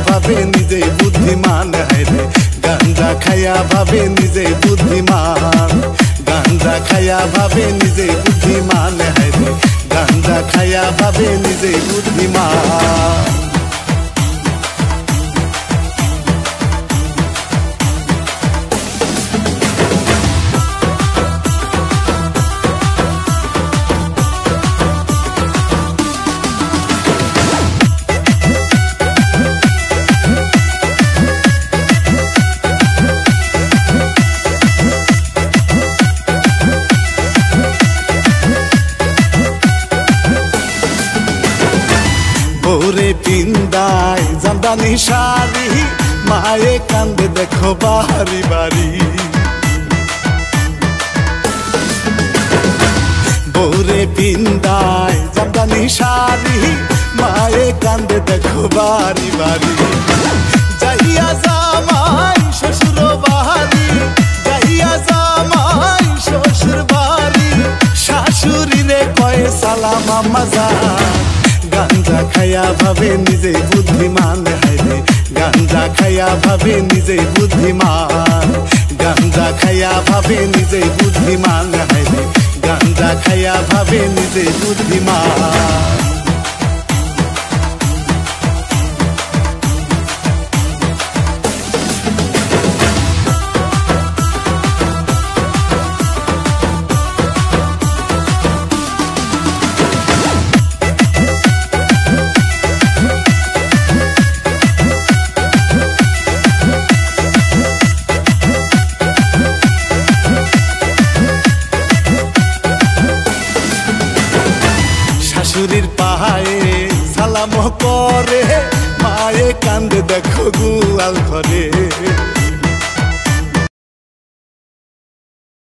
ভাবে নিজেই বুদ্ধিমান হায়রে গাঞ্জা খাইয়া ভাবে নিজেই বুদ্ধিমান গাঞ্জা খাইয়া ভাবে নিজেই বুদ্ধিমান হায়রে গাঞ্জা খাইয়া ভাবে নিজেই বুদ্ধিমান ওরে পিন্দায় জামদানি শাড়ি মায়ে কান্দে দেখো বাড়ি বাড়ি ওরে পিন্দায় জামদানি শাড়ি মায়ে কান্দে দেখো বাড়ি বাড়ি যাইয়া জামাই শ্বশুর বাড়ি যাইয়া জামাই শ্বশুর বাড়ি শাশুড়ি রে কয়ে সালাম আম্মা জান গাঞ্জা খাইয়া ভাবে নিজেই বুদ্ধিমান হায়রে গাঞ্জা খাইয়া ভাবে নিজেই বুদ্ধিমান গাঞ্জা খাইয়া ভাবে নিজেই বুদ্ধিমান হায়রে গাঞ্জা খাইয়া ভাবে নিজেই বুদ্ধিমান শাশুড়ির পাহায়ে সালাম করে মায়ে কান্দে দেখো গুয়াল ঘরে